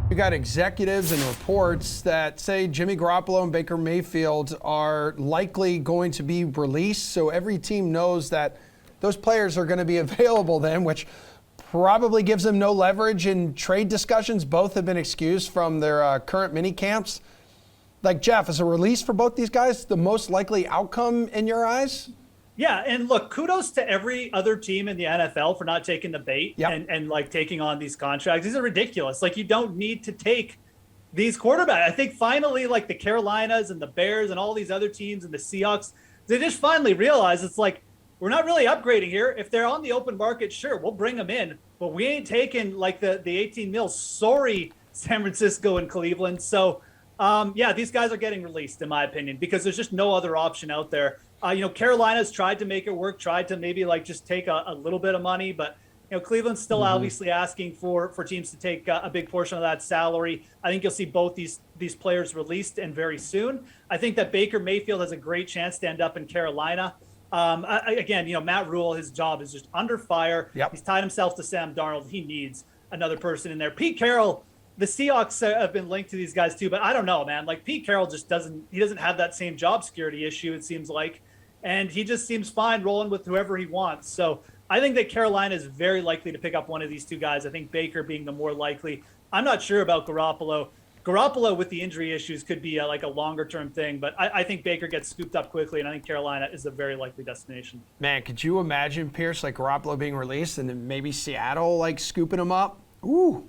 You got executives and reports that say Jimmy Garoppolo and Baker Mayfield are likely going to be released, so every team knows that those players are going to be available then, which probably gives them no leverage in trade discussions. Both have been excused from their current mini camps. Like, Geoff, is a release for both these guys the most likely outcome in your eyes? Yeah, and look, kudos to every other team in the NFL for not taking the bait and like taking on these contracts. These are ridiculous. Like, you don't need to take these quarterbacks. I think finally, like the Carolinas and the Bears and all these other teams and the Seahawks, they just finally realize it's like, we're not really upgrading here. If they're on the open market, sure, we'll bring them in, but we ain't taking like the 18 mil. Sorry, San Francisco and Cleveland. So, yeah, these guys are getting released, in my opinion, because there's just no other option out there. Carolina's tried to make it work, tried to maybe like just take a little bit of money, but Cleveland's still obviously asking for teams to take a big portion of that salary. I think you'll see both these players released and very soon. I think that Baker Mayfield has a great chance to end up in Carolina. Again, Matt Rule, his job is just under fire. Yep. He's tied himself to Sam Darnold. He needs another person in there. Pete Carroll, the Seahawks have been linked to these guys too, but I don't know, man. Like, Pete Carroll just doesn't have that same job security issue, it seems like. And he just seems fine rolling with whoever he wants. So I think that Carolina is very likely to pick up one of these two guys. I think Baker being the more likely. I'm not sure about Garoppolo. Garoppolo with the injury issues could be like a longer term thing, but I think Baker gets scooped up quickly, and I think Carolina is a very likely destination. Man, could you imagine, Pearce, like Garoppolo being released and then maybe Seattle like scooping him up? Ooh.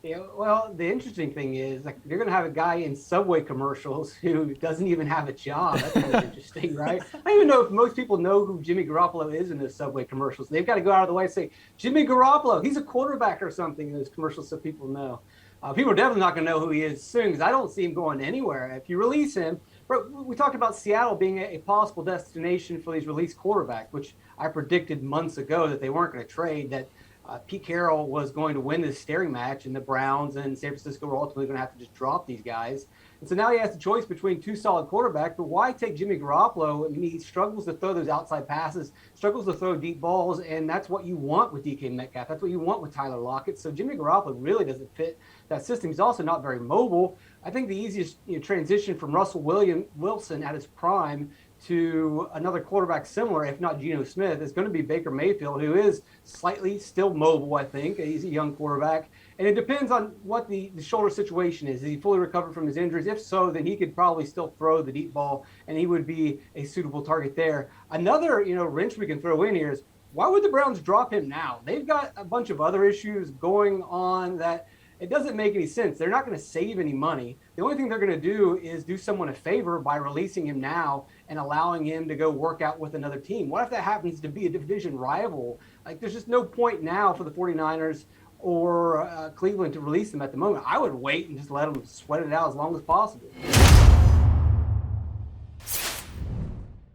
Yeah, well, the interesting thing is, like, you're going to have a guy in Subway commercials who doesn't even have a job. That's kind of interesting, right? I don't even know if most people know who Jimmy Garoppolo is in those Subway commercials. They've got to go out of the way and say, Jimmy Garoppolo, he's a quarterback or something in those commercials so people know. People are definitely not going to know who he is soon because I don't see him going anywhere. If you release him, we talked about Seattle being a possible destination for these released quarterbacks, which I predicted months ago that they weren't going to trade, that Pete Carroll was going to win this staring match, and the Browns and San Francisco were ultimately going to have to just drop these guys. And so now he has the choice between two solid quarterbacks, but why take Jimmy Garoppolo? I mean, he struggles to throw those outside passes, struggles to throw deep balls, and that's what you want with DK Metcalf. That's what you want with Tyler Lockett. So Jimmy Garoppolo really doesn't fit that system. He's also not very mobile. I think the easiest transition from Russell Wilson at his prime to another quarterback similar, if not Geno Smith, is going to be Baker Mayfield, who is slightly still mobile, I think. He's a young quarterback. And it depends on what the shoulder situation is. Is he fully recovered from his injuries? If so, then he could probably still throw the deep ball, and he would be a suitable target there. Another, wrench we can throw in here is, why would the Browns drop him now? They've got a bunch of other issues going on that it doesn't make any sense. They're not going to save any money. The only thing they're going to do is do someone a favor by releasing him now and allowing him to go work out with another team. What if that happens to be a division rival? Like, there's just no point now for the 49ers or Cleveland to release him at the moment. I would wait and just let them sweat it out as long as possible.